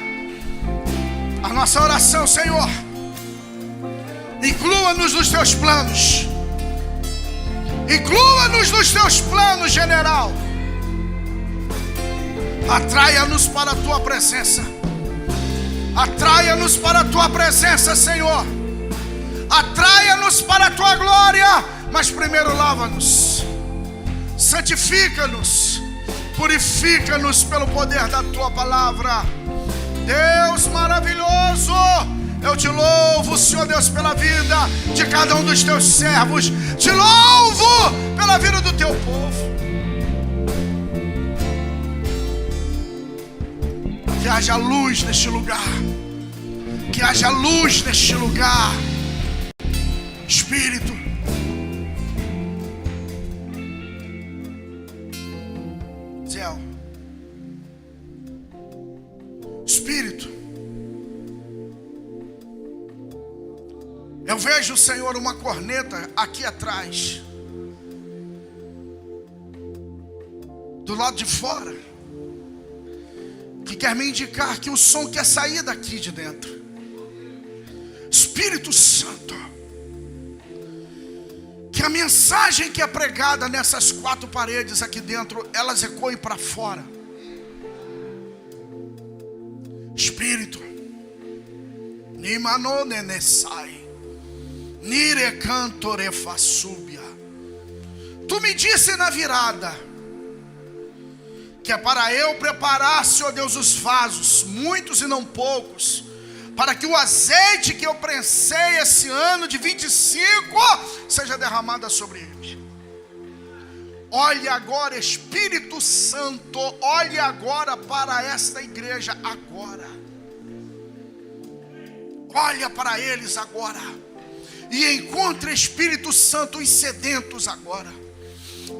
A nossa oração, Senhor, inclua-nos nos teus planos, inclua-nos nos teus planos, general. Atraia-nos para a tua presença, atraia-nos para a tua presença, Senhor. Atraia-nos para a tua glória, mas primeiro lava-nos, santifica-nos, purifica-nos pelo poder da tua palavra. Deus maravilhoso, eu te louvo, Senhor Deus, pela vida de cada um dos teus servos. Te louvo pela vida do teu povo. Que haja luz neste lugar, que haja luz neste lugar. Espírito, Zéu, Espírito, eu vejo, Senhor, uma corneta aqui atrás, do lado de fora, que quer me indicar que o som quer sair daqui de dentro. Espírito Santo, que a mensagem que é pregada nessas 4 paredes aqui dentro, elas ecoem para fora. Espírito, Nimano nenesai, Nirecantorefasúbia. Tu me disse na virada que é para eu preparar, Senhor Deus, os vasos, muitos e não poucos, para que o azeite que eu prensei esse ano de 25 seja derramado sobre eles. Olhe agora, Espírito Santo, olhe agora para esta igreja agora. Olha para eles agora e encontre, Espírito Santo, os sedentos agora.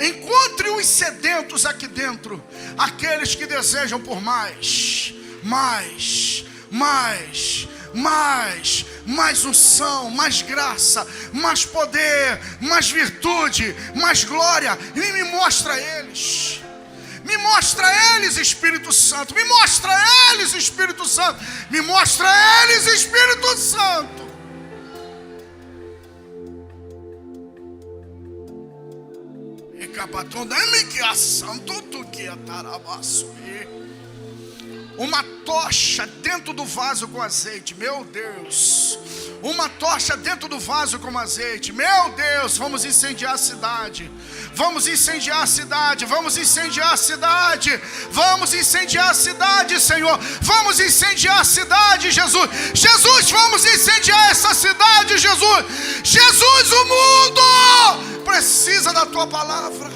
Encontre os sedentos aqui dentro, aqueles que desejam por mais unção, mais graça, mais poder, mais virtude, mais glória. E me mostra eles. Me mostra eles, Espírito Santo. Me mostra eles, Espírito Santo. Me mostra eles, Espírito Santo. Uma tocha dentro do vaso com azeite, meu Deus. Uma tocha dentro do vaso com azeite, meu Deus. Vamos incendiar a cidade. Vamos incendiar a cidade. Vamos incendiar a cidade. Vamos incendiar a cidade, Senhor. Vamos incendiar a cidade, Jesus. Jesus, vamos incendiar essa cidade, Jesus. Jesus, o mundo precisa da tua palavra.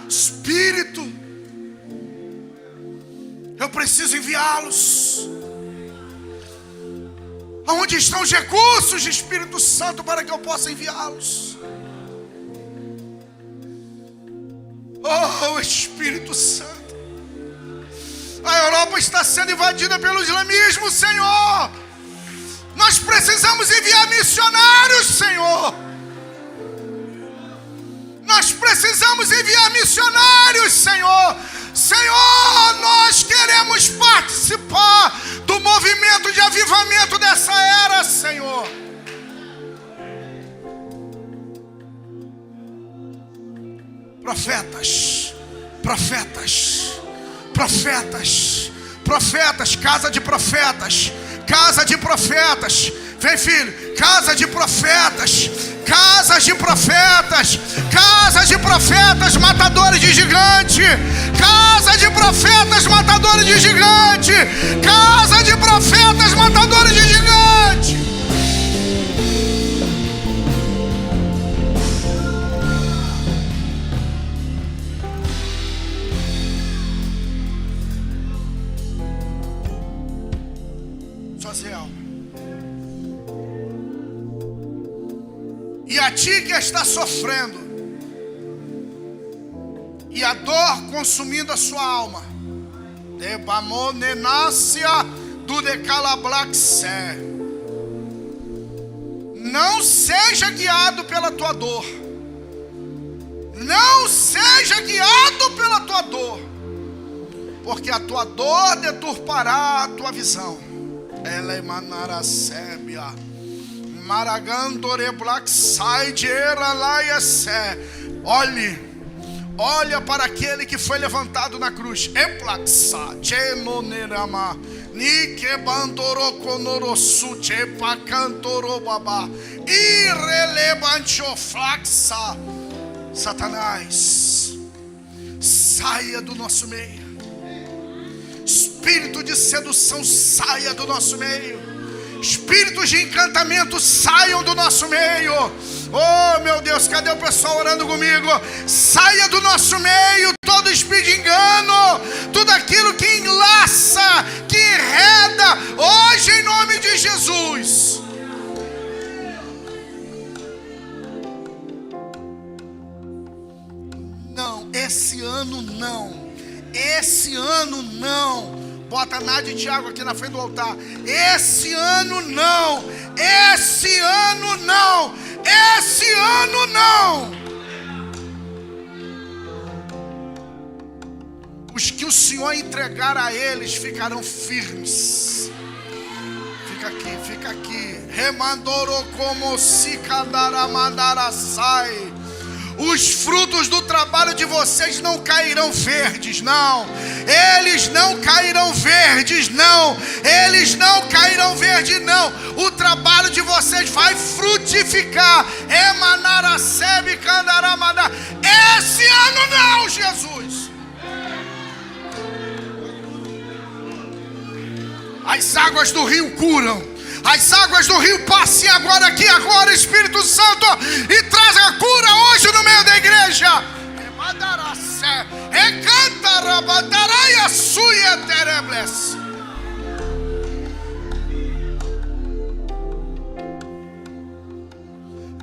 Espírito, eu preciso enviá-los. Aonde estão os recursos de Espírito Santo para que eu possa enviá-los? Oh, Espírito Santo, a Europa está sendo invadida pelo islamismo, Senhor. Nós precisamos enviar missionários, Senhor. Nós precisamos enviar missionários, Senhor. Senhor, nós queremos participar do movimento de avivamento dessa era, Senhor. Profetas, profetas, profetas, profetas, casa de profetas, casa de profetas. Vem, filho, casa de profetas, casas de profetas, casas de profetas matadores de gigante, casa de profetas matadores de gigante, casa de profetas matadores de gigante. Social. E a ti que está sofrendo, e a dor consumindo a sua alma, não seja guiado pela tua dor, não seja guiado pela tua dor, porque a tua dor deturpará a tua visão. Ela é manaracébia. Olha para aquele que foi levantado na cruz. Satanás, saia do nosso meio. Espírito de sedução, saia do nosso meio. Espíritos de encantamento, saiam do nosso meio. Oh, meu Deus, cadê o pessoal orando comigo? Saia do nosso meio todo espírito de engano, tudo aquilo que enlaça, que enreda, hoje em nome de Jesus. Não, esse ano não. Esse ano não. Bota Nádia e Tiago aqui na frente do altar. Esse ano não. Esse ano não. Esse ano não. Os que o Senhor entregar a eles ficarão firmes. Fica aqui, fica aqui. Remandoro como se sai. Os frutos do trabalho de vocês não cairão verdes, não. Eles não cairão verdes, não. Eles não cairão verdes, não. O trabalho de vocês vai frutificar. Emanaracebe candaramada. Esse ano não, Jesus. As águas do rio curam. As águas do rio passem agora aqui, agora, Espírito Santo, e traz a cura hoje no meio da igreja.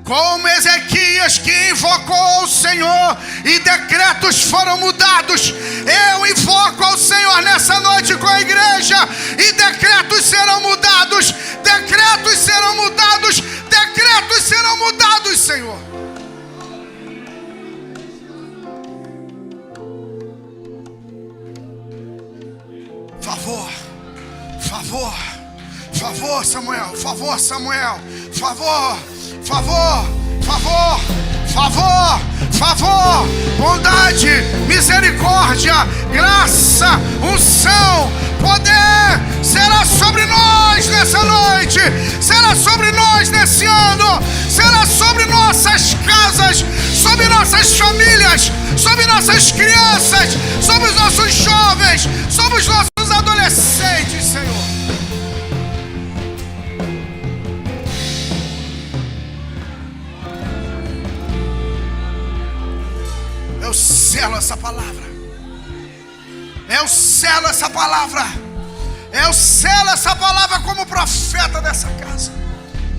Como Ezequias, que invocou o Senhor e decretos foram mudados, eu invoco ao Senhor nessa noite com a igreja, e decretos serão mudados, decretos serão mudados, decretos serão mudados, Senhor. Favor, favor, favor, Samuel, favor, Samuel, favor, favor, favor, favor, favor, bondade, misericórdia, graça, unção, poder, será sobre nós nessa noite, será sobre nós nesse ano, será sobre nossas casas, sobre nossas famílias, sobre nossas crianças, sobre os nossos jovens, sobre os nossos adolescentes, Senhor. Eu selo essa palavra. Eu selo essa palavra. Eu selo essa palavra como profeta dessa casa.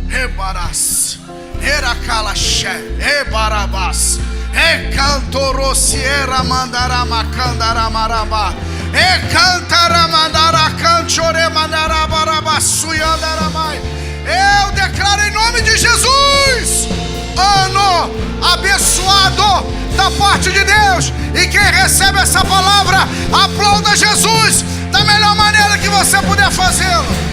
Rebarás, Eracalaxé, Ebarabás, Ecantorociera Mandaramacandaраmarabá, Ecantaramandaracanchoremandarabarabaçuyandaramai. Eu declaro em nome de Jesus, ano abençoado da parte de Deus. E quem recebe essa palavra, aplauda Jesus da melhor maneira que você puder fazê-lo.